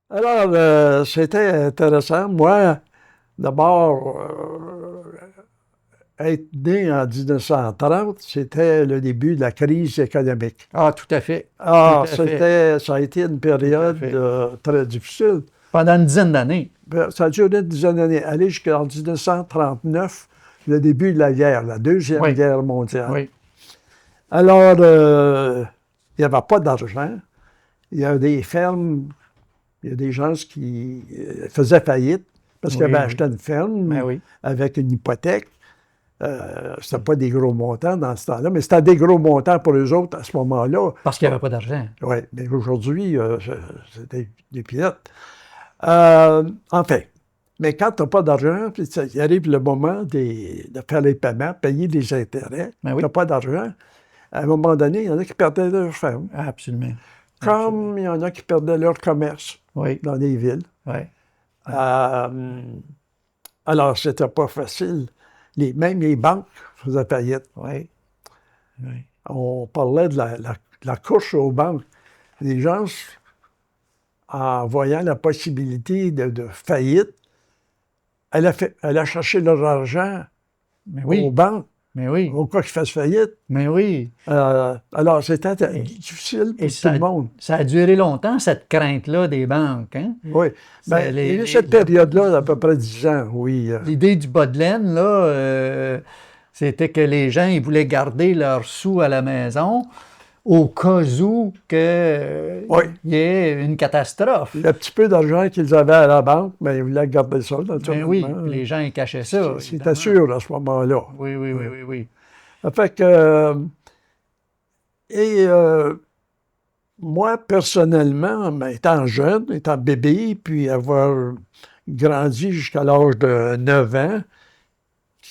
Alors, c'était intéressant. Moi, d'abord, être né en 1930, c'était le début de la crise économique. Ah, tout à fait. Tout Ah, à fait. ça a été une Tout à période fait. très difficile. Pendant une dizaine d'années. Ça a duré une dizaine d'années, aller jusqu'en 1939, le début de la guerre, la Deuxième Oui, Guerre mondiale. oui, Alors, il n'y avait pas d'argent. Il y a des fermes, il y a des gens qui faisaient faillite parce qu'ils avaient oui, acheté oui. une ferme Ben oui. avec une hypothèque. C'était pas des gros montants dans ce temps-là, mais c'était des gros montants pour eux autres à ce moment-là. Parce qu'il n'y avait pas d'argent. Oui, mais aujourd'hui, c'est des pilotes. Enfin, mais quand tu n'as pas d'argent, puis il arrive le moment de faire les paiements, payer des intérêts, Ben tu n'as oui. pas d'argent, à un moment donné, il y en a qui perdaient leur ferme, Absolument. Absolument. comme il y en a qui perdaient leur commerce Oui, dans les villes. oui, Euh, alors, c'était pas facile. Même les banques faisaient faillite. oui, oui. On parlait de la course aux banques. Les gens, en voyant la possibilité de faillite, allaient chercher leur argent Mais aux oui, banques, mais oui, au cas qu'ils fassent faillite. mais oui. Alors, c'était Et, difficile et pour tout le monde. ça a duré longtemps, cette crainte-là des banques. Hein? Oui. C'est Bien, il y a eu cette période-là d'à peu près 10 ans, oui. L'idée du bas de laine, là, c'était que les gens ils voulaient garder leurs sous à la maison au cas où Oui. il y ait une catastrophe. Le petit peu d'argent qu'ils avaient à la banque, mais ils voulaient garder ça, Ben naturellement. oui, puis les gens ils cachaient ça, C'était évidemment. sûr à ce moment-là. Oui, oui, oui, oui, oui. Ça fait que, et moi, personnellement, ben, étant jeune, étant bébé, puis avoir grandi jusqu'à l'âge de 9 ans,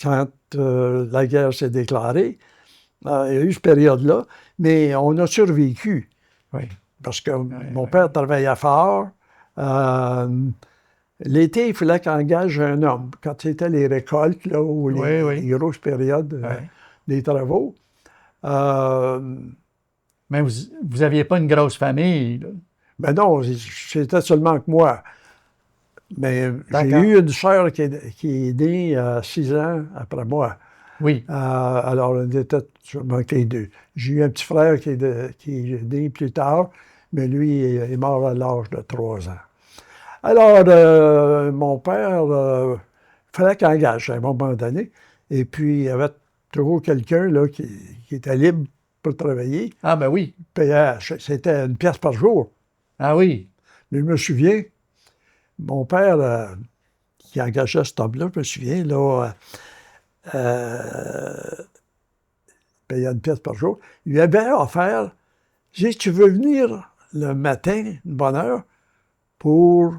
quand la guerre s'est déclarée, il y a eu cette période-là, mais on a survécu. Oui. Parce que Oui, mon oui. père travaillait fort. L'été, il fallait qu'il engage un homme. Quand c'était les récoltes, là, ou Oui, oui. les grosses périodes Oui. des travaux. Mais vous aviez pas une grosse famille, là. Ben non, c'était seulement que moi. Mais j'ai D'accord. eu une sœur qui est née 6 ans après moi. Oui. Alors, on était seulement que les deux. J'ai eu un petit frère qui est né plus tard, mais lui est mort à l'âge de 3 ans. Alors, mon père, il fallait qu'il engage à un moment donné. Et puis, il y avait toujours quelqu'un là, qui était libre pour travailler. Ah ben oui. C'était 1 pièce par jour. Ah oui. Mais je me souviens, mon père, qui engageait cet homme-là, je me souviens, là, payait 1 pièce par jour, il lui avait offert, il dit, tu veux venir le matin, une bonne heure, pour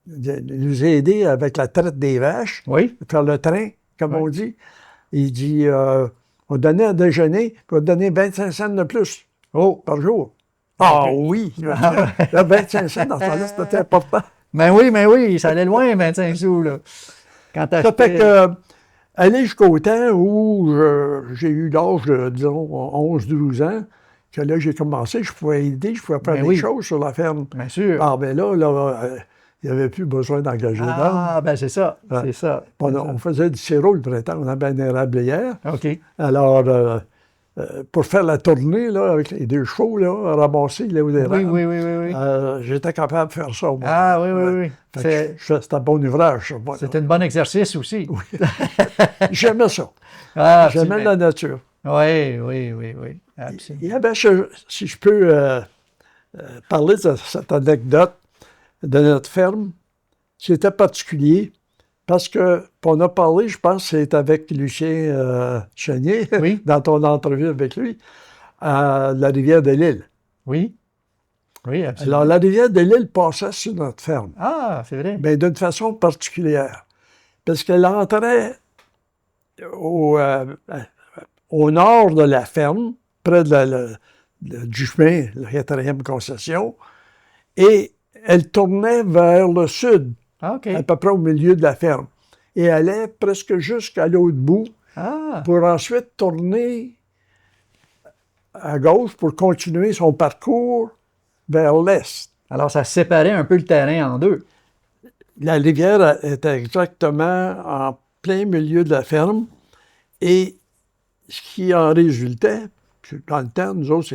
nous aider avec la traite des vaches, Oui. faire le train, comme Oui. on dit. Il dit, on donnait à déjeuner, puis on donnait 25 cents de plus par jour. Ah OK. oui, je me souviens. Là, 25 cents dans ce temps-là, c'était important. Mais oui, ça allait loin, 25 sous, là. Quand Ça fait t'achetais... que, aller jusqu'au temps où j'ai eu l'âge de, disons, 11-12 ans, que là, j'ai commencé, je pouvais aider, je pouvais faire Ben des oui. choses sur la ferme. Bien sûr. Ah, ben là, il n'y avait plus besoin d'engager d'homme. Ah, ben c'est ça. Ouais. C'est ça. On faisait du sirop le printemps, on avait une érablière. OK. Alors, pour faire la tournée, là, avec les 2 chevaux, là, ramasser les hauts Oui, oui, oui, oui, oui. j'étais capable de faire ça, moi. Ah oui, oui, oui. Fait que c'était un bon ouvrage, ça, moi, là. C'est un bon exercice aussi. Oui. J'aimais ça. Ah, J'aimais absolument. la nature. Oui, oui, oui, oui. Absolument. Il y avait, si je peux parler de cette anecdote de notre ferme, c'était particulier parce que, on a parlé, je pense, c'est avec Lucien Chenier, Oui. dans ton entrevue avec lui, à la rivière de l'Île. Oui. Oui, absolument. Alors, la rivière de l'Île passait sur notre ferme, Ah, c'est vrai. mais d'une façon particulière, parce qu'elle entrait au nord de la ferme, près du chemin, la 4e concession, et elle tournait vers le sud, Ah, OK. à peu près au milieu de la ferme, et allait presque jusqu'à l'autre bout, Ah, pour ensuite tourner à gauche pour continuer son parcours vers l'est. Alors, ça séparait un peu le terrain en deux. La rivière était exactement en plein milieu de la ferme et ce qui en résultait, dans le temps, nous autres,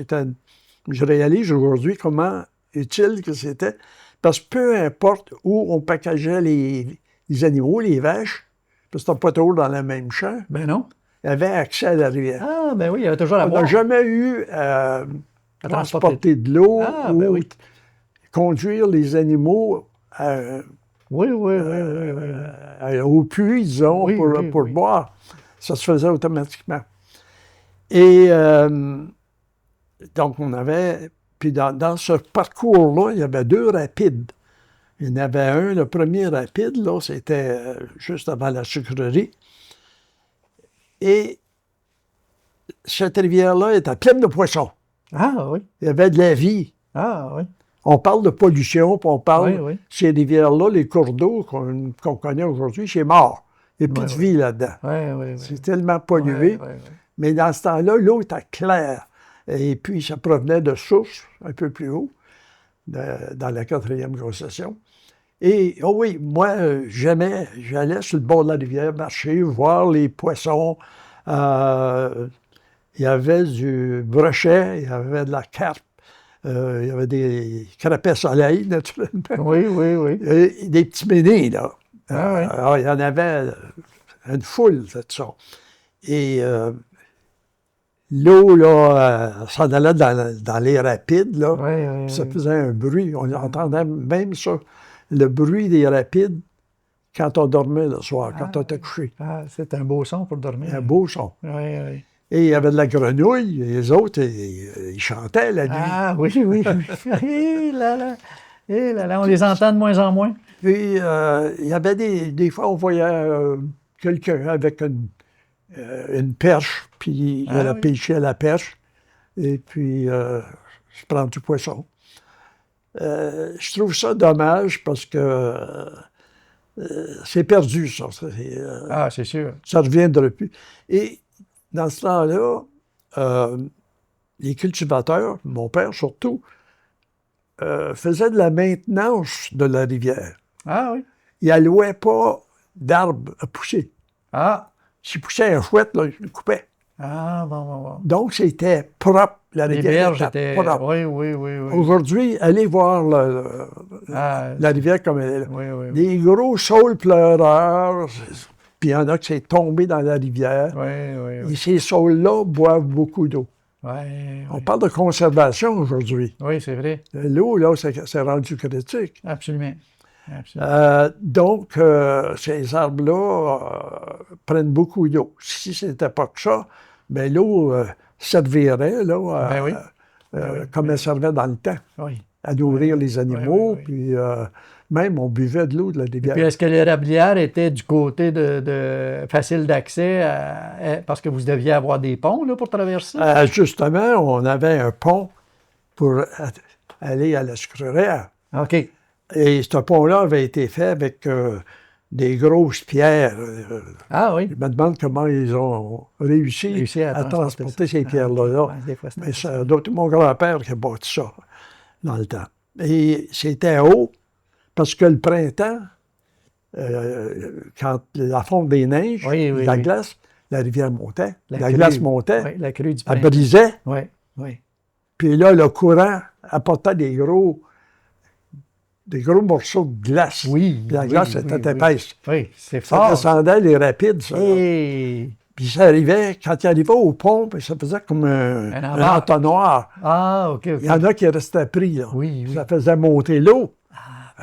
je réalise aujourd'hui comment utile que c'était, parce que peu importe où on packageait les animaux, les vaches, parce que c'était pas toujours dans le même champ, Ben non. il y avait accès à la rivière. Ah, ben oui, il y avait toujours la On n'a boire. jamais eu à À transporter de l'eau Ah, ou ben oui. conduire les animaux Oui, oui, oui, oui, oui. au puits, disons, Oui, oui, pour oui. boire. Ça se faisait automatiquement. Et donc, on avait... Puis dans ce parcours-là, il y avait 2 rapides. Il y en avait un, le premier rapide, là, c'était juste avant la sucrerie. Et cette rivière-là était pleine de poissons. Ah, oui. Il y avait de la vie. Ah, oui. On parle de pollution, puis on parle, Oui, oui. ces rivières-là, les cours d'eau qu'on connaît aujourd'hui, c'est mort. Il n'y a plus Oui, de oui. vie là-dedans. Oui, oui, oui. C'est tellement pollué. Oui, oui, oui. Mais dans ce temps-là, l'eau était claire. Et puis, ça provenait de sources un peu plus haut, dans la 4e concession. Et, oh oui, moi, j'allais sur le bord de la rivière marcher, voir les poissons. Il y avait du brochet, il y avait de la carpe, il y avait des crapets soleil, naturellement. Oui, oui, oui. Et des petits ménés, là. Ah, oui. Alors, il y en avait une foule de ça. Et l'eau, là, s'en allait dans les rapides, là. Oui, oui, Puis ça oui. faisait un bruit. On entendait même ça, le bruit des rapides quand on dormait le soir, quand on était couché. Ah, c'est un beau son pour dormir. Un beau son. Oui, oui. Et il y avait de la grenouille, et les autres, ils chantaient la nuit. Ah, oui, oui, oui. Eh là là. Eh là là, on les entend de moins en moins. Puis, il y avait des fois, on voyait quelqu'un avec une perche, puis il allait pêcher à la perche, et puis je prends du poisson. Je trouve ça dommage parce que c'est perdu, ça. Ah, c'est sûr. Ça ne reviendra plus. Et dans ce temps-là, les cultivateurs, mon père surtout, faisaient de la maintenance de la rivière. Ah oui. Ils n'allouaient pas d'arbres à pousser. Ah. S'ils poussaient un fouet, là, ils le coupaient. Ah, bon, bon, bon. Donc, c'était propre. La Les rivière berges était étaient... propre. Oui, oui, oui, oui. Aujourd'hui, allez voir la rivière comme elle est là. Oui, oui, oui. Des gros saules pleureurs, puis il y en a qui s'est tombé dans la rivière. Oui, oui, oui. Et ces saules-là boivent beaucoup d'eau. Oui, On parle de conservation aujourd'hui. oui, c'est vrai. L'eau, là, c'est rendu critique. Absolument. Absolument. Donc, ces arbres-là prennent beaucoup d'eau. Si ce n'était pas que ça, bien, l'eau servirait, là, Ben oui. comme elle servait dans le temps, Oui. à nourrir les animaux, oui. puis même on buvait de l'eau de la Et rivière. puis, est-ce que l'érablière était du côté facile d'accès parce que vous deviez avoir des ponts là, pour traverser? Justement, on avait un pont pour aller à la sucrerie. OK. Et ce pont-là avait été fait avec des grosses pierres. Ah oui. Je me demande comment ils ont réussi à transporter ces pierres-là. Ouais, des fois, Mais c'est mon grand-père qui a bâti ça dans le temps. Et c'était haut parce que le printemps, quand la fonte des neiges, la glace, la rivière montait, la glace montait, la crue du elle printemps. brisait. Oui, oui. Puis là, le courant apportait des gros morceaux de glace. Oui. Puis la glace était épaisse. Oui, c'est fort. Ça descendait les rapides, ça. Et... Puis ça arrivait, quand il arrivait au pont, puis ça faisait comme un entonnoir. Ah, OK, OK. Il y en a qui restaient pris, là. Oui, oui. Ça faisait monter l'eau.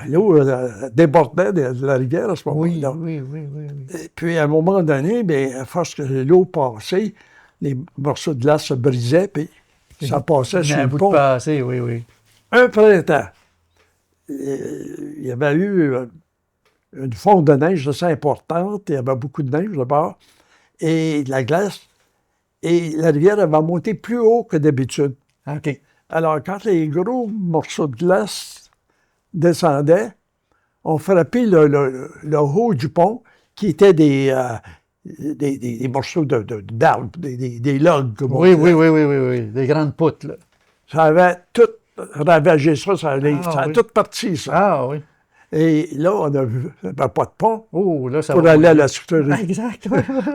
L'eau débordait de la rivière à ce moment-là. Oui, oui, oui, oui. Et puis, à un moment donné, bien, à force que l'eau passait, les morceaux de glace se brisaient, puis ça passait sur le pont. Oui, oui. Un printemps, il y avait eu une fonte de neige assez importante. Il y avait beaucoup de neige là-bas et de la glace. Et la rivière avait monté plus haut que d'habitude. OK. Alors, quand les gros morceaux de glace descendaient, on frappait le haut du pont, qui était des morceaux d'arbres, des logs. Oui. Des grandes poutres, là. Ça avait tout ravagé ça, ça a oui. tout parti, ça. Ah oui. Et là, on n'avait pas de pont Oh, là, ça pour va aller à bouger. la sucrerie. Exact.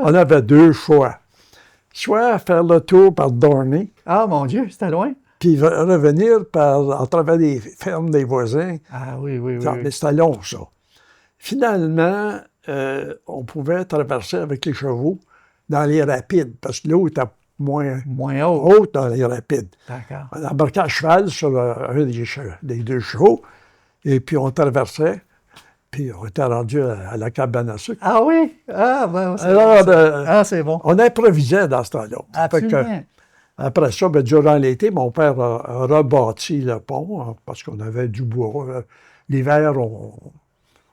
On avait deux choix. Soit faire le tour par Dorney, Ah, mon Dieu, c'était loin. puis revenir en travers des fermes des voisins. Ah oui, oui, oui. Mais oui. c'était long, ça. Finalement, on pouvait traverser avec les chevaux dans les rapides, parce que l'eau était moins Moins haut. haute dans les rapides. D'accord. On embarquait à cheval sur un des deux chevaux, et puis on traversait, puis on était rendu à la cabane à sucre. Ah oui? Ah, ben, c'est Alors, bon, ça. Ah, c'est bon. on improvisait dans ce temps-là. Fait que, Absolument. après ça, ben, durant l'été, mon père a rebâti le pont, hein, parce qu'on avait du bois. L'hiver,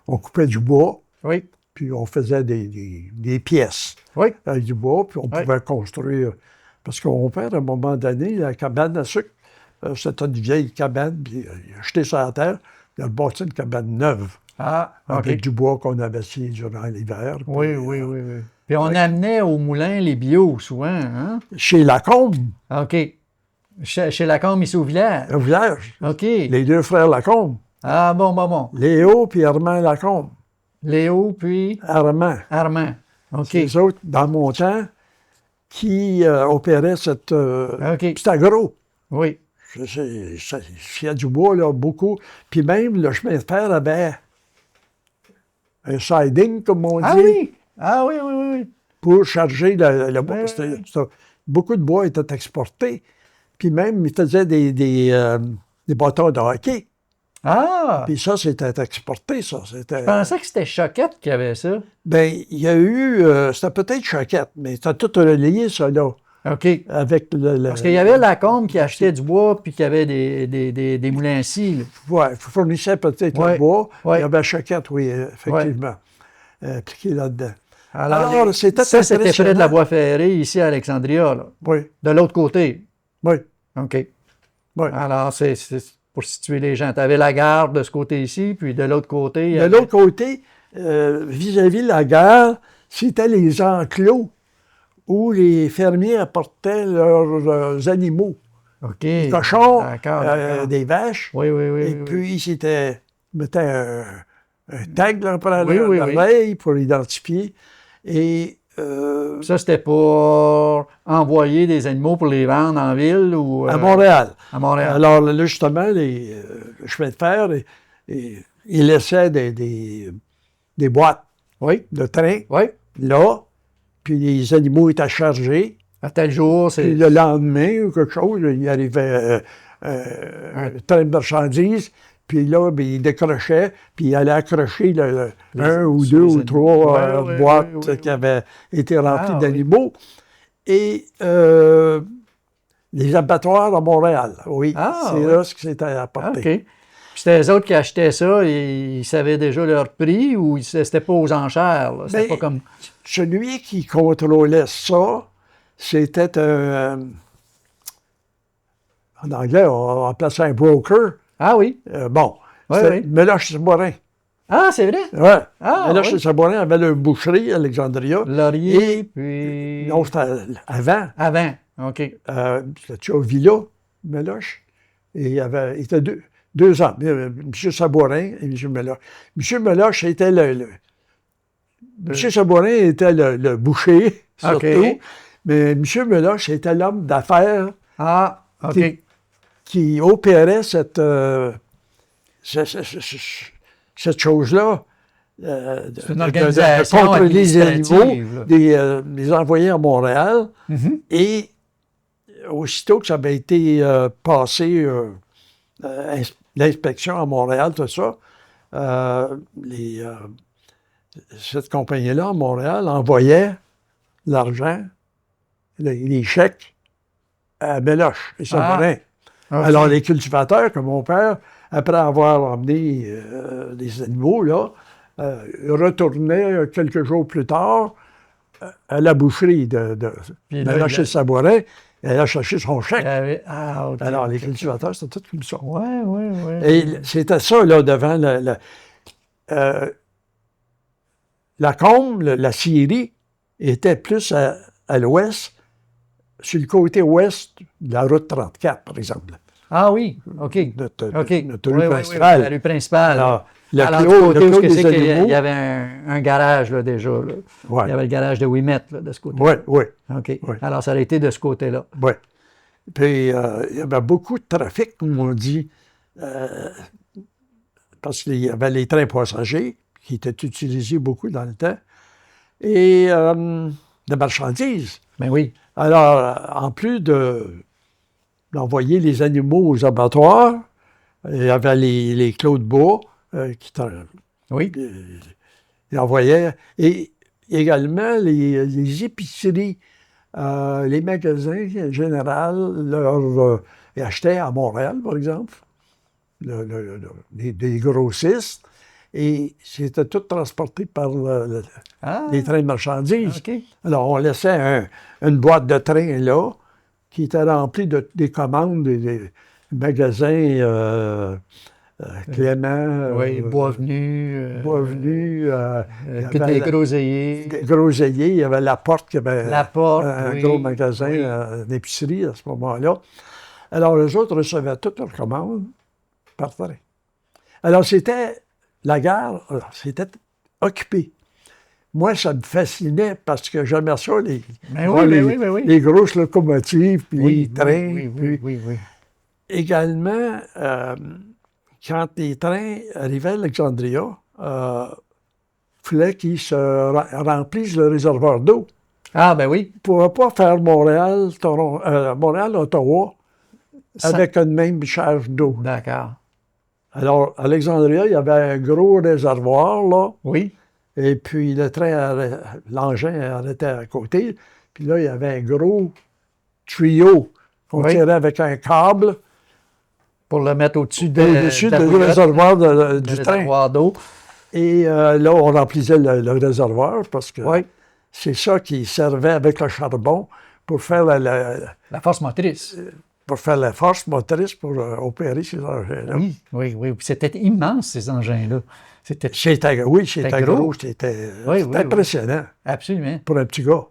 on coupait du bois, Oui. puis on faisait des pièces Oui. avec du bois, puis on Oui. pouvait construire. Parce que mon père, à un moment donné, la cabane à sucre, c'était une vieille cabane, puis il a jeté ça à terre, il a bâti une cabane neuve, Ah, avec OK. du bois qu'on avait scié durant l'hiver. Oui, puis, oui, oui, oui. Puis on amenait au moulin les bio, souvent, hein? Chez Lacombe, OK. Chez Lacombe, ici au village. au village, OK. les deux frères Lacombe, Ah, bon. Léo puis Armand Lacombe. Léo, puis Armand. Armand. OK. C'est les autres, dans mon temps, qui opéraient cette... OK. C'était gros. Oui. Il y a du bois, là, beaucoup. Puis même, le chemin de fer avait un siding, comme on dit, Ah oui! Ah oui, oui, oui, oui. pour charger le bois. Ouais, Parce que ouais. beaucoup de bois était exporté. Puis même, ils faisaient des bâtons de hockey. Ah! Puis ça, c'était exporté, ça. C'était... Je pensais que c'était Choquette qui avait ça. Ben, il y a eu... c'était peut-être Choquette, mais c'était tout relié, ça, là, OK. avec le... Parce qu'il y avait Lacombe qui achetait du bois puis qui avait des moulins à scie, là. Ouais, fournissait peut-être Ouais, le bois. ouais. Il y avait Choquette, oui, effectivement, impliqué là-dedans. Alors, c'était ça, c'était près de impressionnant. la voie ferrée, ici à Alexandria, là. Oui, De l'autre côté. oui, OK. oui. Alors, c'est pour situer les gens. Tu avais la gare de ce côté ici, puis de l'autre côté... il y De avait- l'autre côté, vis-à-vis de la gare, c'était les enclos où les fermiers apportaient leurs animaux. OK. Des cochons, D'accord. des vaches. Oui, oui, oui. Et oui, puis, mettaient un tag là, pour Oui. l'oreille pour identifier. Et Ça, c'était pour envoyer des animaux pour les vendre en ville ou... à Montréal. À Montréal. Alors là, justement, le chemin de fer, ils laissaient des boîtes Oui, de train oui. là, puis les animaux étaient chargés. À tel jour, Puis c'est... le lendemain ou quelque chose, il arrivait un train de marchandises, puis là, ben, il décrochait, puis il allait accrocher un ou deux ou trois Ouais, boîtes ouais. qui avaient été remplies Ah, d'animaux. Et les abattoirs à Montréal, oui, Ah, c'est oui. là ce qui s'était apporté. OK. Puis c'était eux autres qui achetaient ça et ils savaient déjà leur prix ou c'était pas aux enchères, là? C'était Ben, pas comme... Celui qui contrôlait ça, c'était en anglais, on appelait ça un broker. Ah oui. Bon, Ouais, c'était oui. Meloche-Sabourin. Ah, c'est vrai? Ouais. Ah, Meloche-Sabourin avait le boucherie à Alexandria. Laurier, Et- puis... Non, c'était avant. Avant. OK. C'était au Villa, Meloche. Et il était deux ans. M. Sabourin et M. Meloche. M. Meloche était M. Sabourin était le boucher, surtout. OK. Mais M. Meloche était l'homme d'affaires Ah, OK. qui opérait cette chose-là. C'est une organisation contre les animaux, administrative, là. les envoyer à Montréal. Mhm. Et aussitôt que ça avait été passé, l'inspection à Montréal, tout ça, cette compagnie-là, à Montréal, envoyait l'argent, les chèques à Meloche et Sabourin. OK. Alors, les cultivateurs, comme mon père, après avoir emmené des animaux, là, retournaient quelques jours plus tard à la boucherie de Puis là, Meloche et Sabourin et aller chercher son il y chèque. avait- Ah, OK. Alors, les cultivateurs, c'était tout comme ça. Ouais. Et c'était ça, là, devant la Combe, la scierie, était plus à l'ouest, sur le côté ouest de la route 34, par exemple. Ah oui, OK. Notre OK. rue Oui, principale. la rue principale. Alors, Alors, du le côté où clos c'est des qu'il animaux. y avait un garage, là, déjà. Là. Ouais. Il y avait le garage de Ouimet, là, de ce côté-là. Oui, oui, OK. oui, Alors, ça a été de ce côté-là. oui. Puis, il y avait beaucoup de trafic, comme on dit, parce qu'il y avait les trains passagers qui étaient utilisés beaucoup dans le temps, et de marchandises. Ben oui. Alors, en plus d'envoyer les animaux aux abattoirs, il y avait les clos de bois qui Oui. ils envoyaient, et également les épiceries, les magasins en général, ils achetaient à Montréal, par exemple, des grossistes, et c'était tout transporté par les trains de marchandises. OK. Alors, on laissait une boîte de train là, qui était remplie des commandes des magasins Clément. Oui, Boisvenu. Boisvenu. Des groseilliers. Des groseilliers. Il y avait La Porte, qui avait La Porte, un gros magasin d'épicerie à ce moment-là. Alors, les autres recevaient toutes leurs commandes par train. Alors, la gare, c'était occupé. Moi, ça me fascinait parce que j'aimais ça, les grosses locomotives, puis les trains. Oui. Également, quand les trains arrivaient à Alexandria, il fallait qu'ils se remplissent le réservoir d'eau. Ah, ben oui. Ils ne pouvaient pas faire Montréal-Ottawa avec une même charge d'eau. D'accord. Alors, à Alexandria, il y avait un gros réservoir, là. Oui. Et puis, l'engin arrêtait à côté. Puis là, il y avait un gros tuyau qu'on tirait avec un câble. Pour le mettre au-dessus du réservoir du train. Réservoir d'eau. Et là, on remplissait le réservoir parce que c'est ça qui servait avec le charbon pour faire la force motrice. Pour faire la force motrice pour opérer ces engins-là. Oui. Puis c'était immense, ces engins-là. C'était gros. C'était impressionnant. Absolument. Pour un petit gars.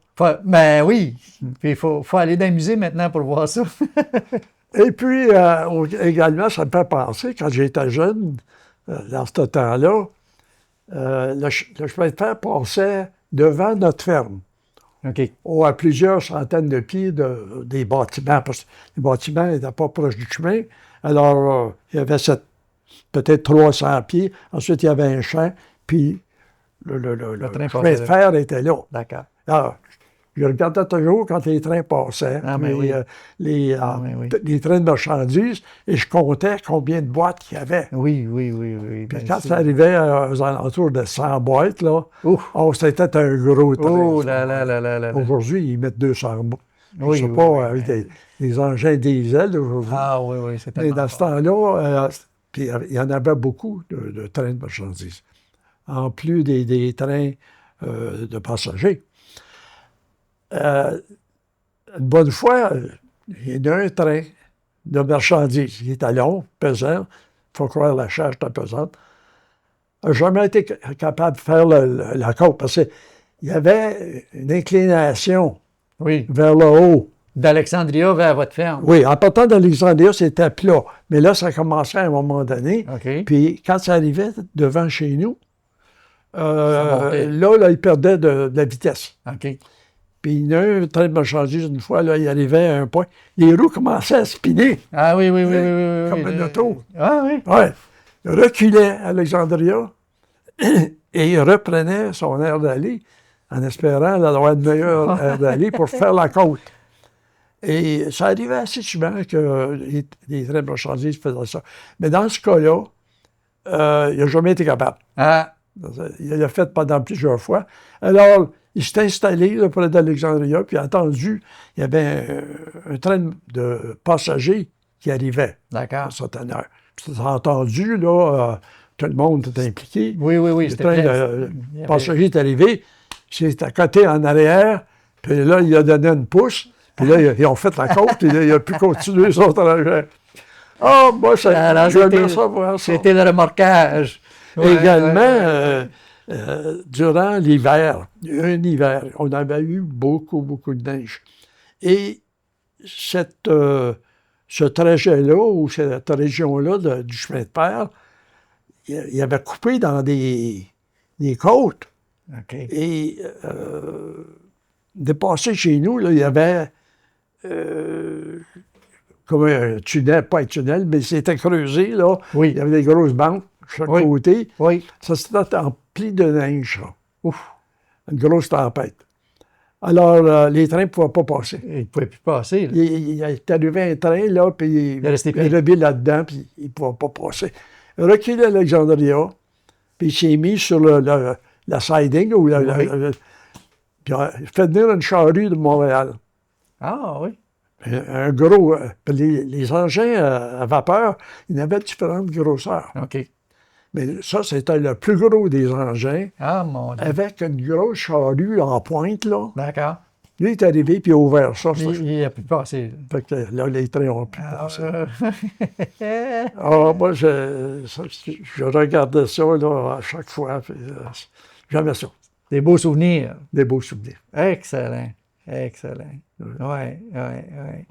Ben oui. Puis il faut aller dans le musée maintenant pour voir ça. Et puis, également, ça me fait penser, quand j'étais jeune, dans ce temps-là, le chemin de fer passait devant notre ferme. OK. À plusieurs centaines de pieds des bâtiments, parce que les bâtiments n'étaient pas proches du chemin. Alors, il y avait peut-être 300 pieds. Ensuite, il y avait un champ, puis le chemin de fer était là. D'accord. Alors, je regardais toujours quand les trains passaient, les trains de marchandises, et je comptais combien de boîtes il y avait. Oui. Puis quand ça arrivait aux alentours de 100 boîtes, là, c'était un gros train. Oh là. Aujourd'hui, ils mettent 200 boîtes. Je ne sais pas, avec des engins diesel aujourd'hui. Ah oui, c'est tellement. Mais dans ce temps-là, puis il y en avait beaucoup de trains de marchandises, en plus des trains de passagers. Une bonne fois, il y a un train de marchandises qui était long, pesant. Il faut croire la charge était pesante. Il n'a jamais été capable de faire la côte parce qu'il y avait une inclination vers le haut. D'Alexandria vers votre ferme. Oui, en partant d'Alexandria, c'était plat. Mais là, ça commençait à un moment donné. Okay. Puis quand ça arrivait devant chez nous, là, il perdait de la vitesse. OK. Puis il y a un train de marchandises, une fois, là, il arrivait à un point, les roues commençaient à spinner. Ah oui. Comme une auto. Ah oui. Oui. Il reculait à Alexandria et il reprenait son air d'aller en espérant d'avoir une meilleure air d'aller pour faire la côte. Et ça arrivait assez souvent que les trains de marchandises faisaient ça. Mais dans ce cas-là, il n'a jamais été capable. Ah. Il l'a fait pendant plusieurs fois. Alors, il s'est installé là, près d'Alexandria, puis entendu, il y avait un train de passagers qui arrivait à certaine heure. Puis, ça a entendu, là, tout le monde était impliqué. Oui. Le train de passagers est arrivé, il s'est accoté en arrière, puis là, il a donné une pousse, puis là, ils ont fait la côte, puis là, il a pu continuer son trajet. Ah, moi, j'aimais ça voir ça. C'était le remorquage. Également, durant l'hiver, un hiver, on avait eu beaucoup de neige. Et ce ce trajet-là, ou cette région-là du chemin de fer, il avait coupé dans des côtes. OK. Et dépassé chez nous, là, il y avait comme un tunnel, pas un tunnel, mais c'était creusé, là. Oui. Il y avait des grosses banques de chaque Oui. côté. Oui. Ça s'était empli de neige, ça. Ouf. Une grosse tempête. Alors, les trains ne pouvaient pas passer. Il ne pouvait plus passer. Là. Il est arrivé un train, là, puis Il est resté il pris. est levé là-dedans, puis il ne pouvait pas passer. Il a reculé à Alexandria, puis il s'est mis sur la siding, ou Oui. puis il a fait venir une charrue de Montréal. Ah oui. Un gros. Les engins à vapeur, il y en avait différentes grosseurs. OK. Mais ça, c'était le plus gros des engins, Ah, mon Dieu. avec une grosse charrue en pointe, là. D'accord. Lui, il est arrivé, puis il a ouvert ça. Il n'a pu passer. Fait que là, les trains ont pu Ah, passer. Alors, moi, je regardais ça, là, à chaque fois, puis j'aimais ça. Des beaux souvenirs. Des beaux souvenirs. Excellent. Excellent. Oui, oui, oui.